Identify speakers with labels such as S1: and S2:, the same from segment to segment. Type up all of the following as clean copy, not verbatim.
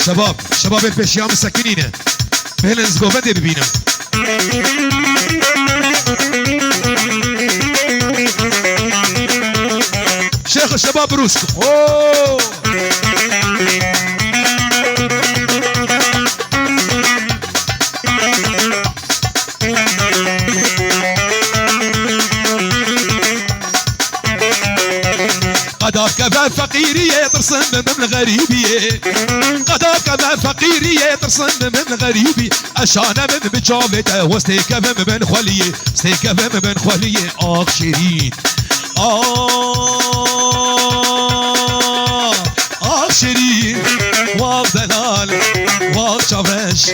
S1: شباب البيشيام السكينين بهلنز قوبدي ببينا شيخ الشباب روسكو اوه قدر كمان فقيرية ترسم من غريبية قدر كمان فقيرية ترسم من غريبي أشانا من بجابته وستي كمان من خولية ستي كمان من خولية آخ شيرين آخ شيرين واخ دلال واخ شافرش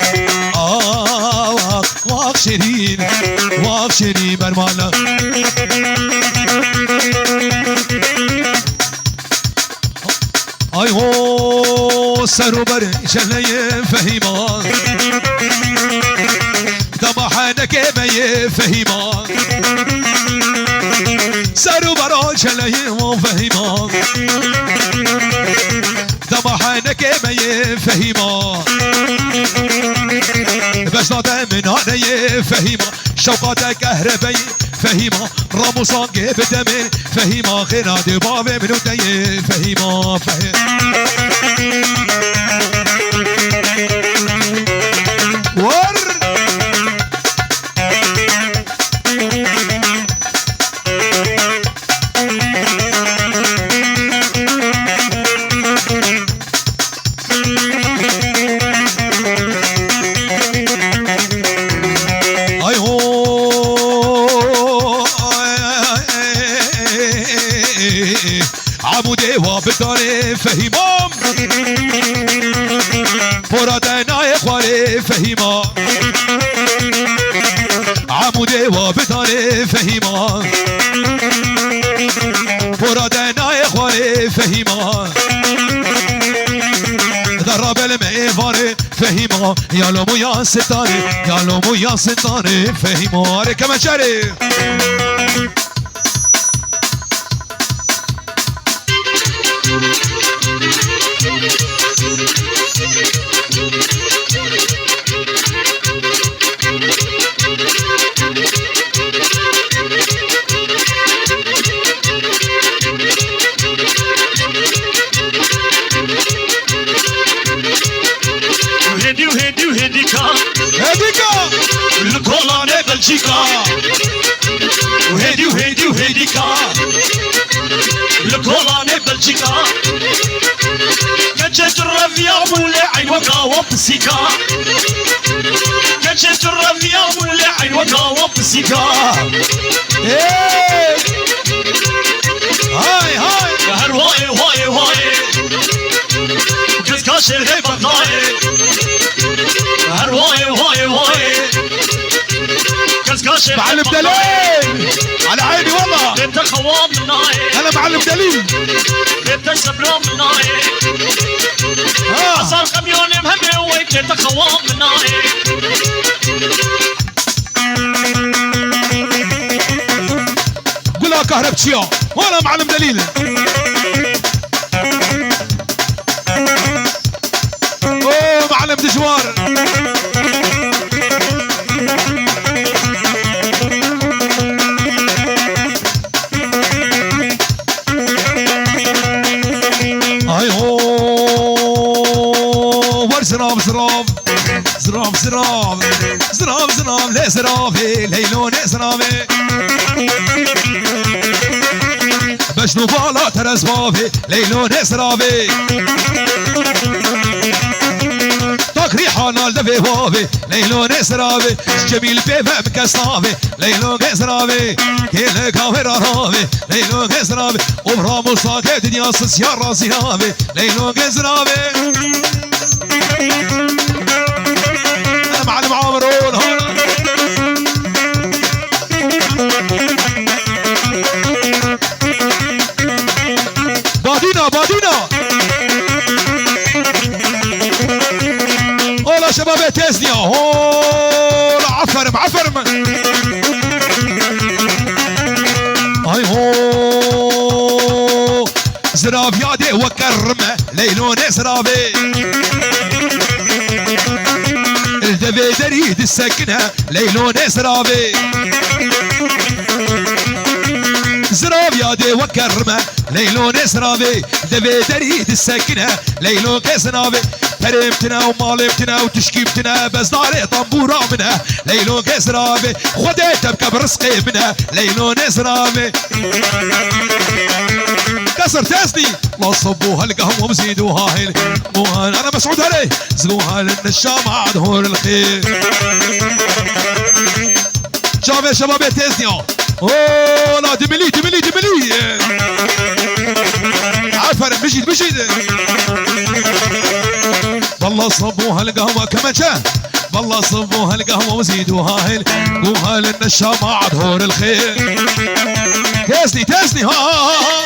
S1: واخ شيرين برمانا آی هو سرو بر جلای فهیمان دماحنک می فهیمان سرو بر جلای فهیمان دماحنک می فهیمان بس داده من آنه فهیمان شوقات كهرباء فهيمة راموسان جيب دمي فهيمة خيرات بابي منو تايه فهيمة ور عمودي وابداري فهيمام فرادنا يخوالي فهيمام عمودي وابداري فهيمام فرادنا يخوالي فهيمام ضرب المعيفاري فهيمام يا لومو يا ستاني يا لومو يا ستاني فهيمام كما شاري
S2: الكولاني بلجيكا وهيديكا الكولاني بلجيكا كجت الرفيا ولا عين وقاوة بسيكا كجت الرفيا ولا عين وقاوة بسيكا
S1: هاي
S2: هر واي كز كاشر غيب الضاي هر واي كز كاشر
S1: معلم دليل على عيني والله
S2: انت خوام مناي
S1: انا معلم دليل
S2: انت سبرام مناي صار كميون مهمه ويك انت خوام مناي
S1: قولها كهربتشيا وانا معلم دليل اوه معلم دجوار اي هو ورزراب زراب لا زرافي ليلون زرافي بشنو بالا ترز بابي ليلون زرافي تاكري حانال دفي بابي ليلون زرافي جميل بيبا مكسرافي ليلون زرافي كل كافر رافي ليلون زرافي وبرامو ساكت دنيا سيار راسي ليلون زرافي انا معلم عامرون هون بادينا اولا شباب تيزنيا هولا عفرم هاي هو زراب يادي وكرمه ليلون زرابي دريد السكنة ليلون زرابي زراب يا دي وكرمه ليلون زرابي دبي دريد السكنة ليلون زرابي ترمتنا ومالمتنا وتشكيبتنا بس داري طنبورة منها ليلون زرابي خديتها بكبر رزقي منها ليلون زرابي كسر تاسني لا صبوها القهوة وزيدوها هيل موها انا مسعود عليه زقوها للنشام عاد هور الخير شباب يا شباب يا تاسني اوه لا دملي دملي دملي عفر مشيت والله صبوها القهوة كما جاء والله صبوها القهوة وزيدوها هيل قوها للنشام عاد هور الخير تاسني ها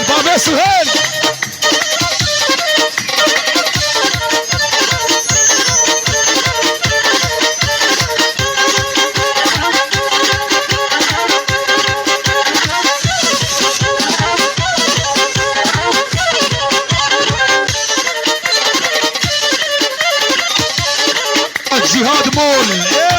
S1: بابا سهيل جهاد مول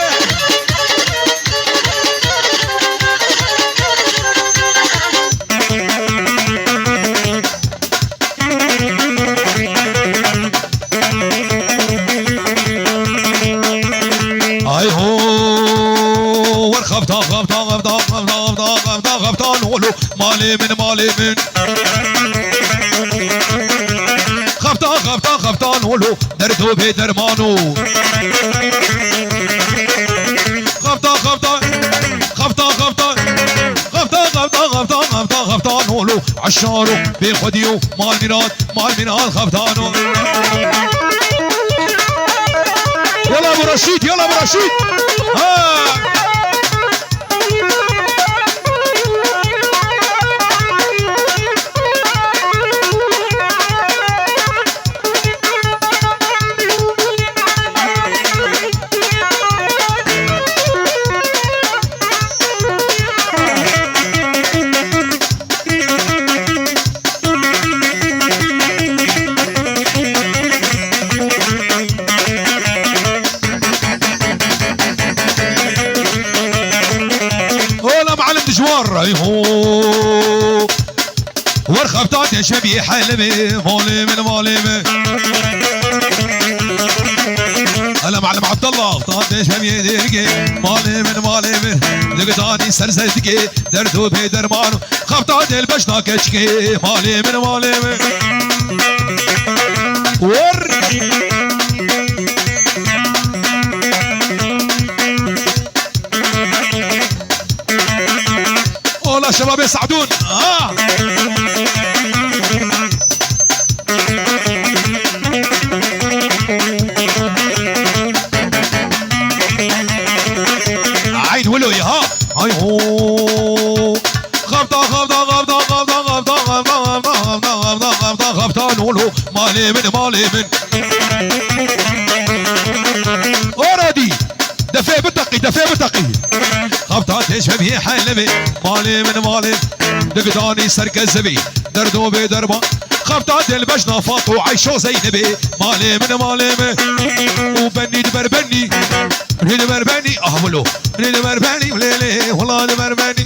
S1: غبطان ولو مالي من غبطان ولو دردو بدرمانو غبطان ولو عشارو بخديو مال ميراد غبطانو يلا ابو رشيد ها هو ورخبطات يا شبيه حلمي مالي انا معلم عبد الله خبطات يا شبيه ديرقي مالي من دقتاني سرزتكي دردو بدرمانو خبطات البشنا كشكي مالي من ور والله شباب يسعدون عين ولوي ها هاي هو غبطان ولو مالي من اورادي دفي بتقي خبطات شبيه حلمي مالي من دقداني سرق الزبي دردو بدربا خبطات البجنة فاطو عيشو زينبي مالي من وبني دبربني اهولو دبربني وليلي والله دبربني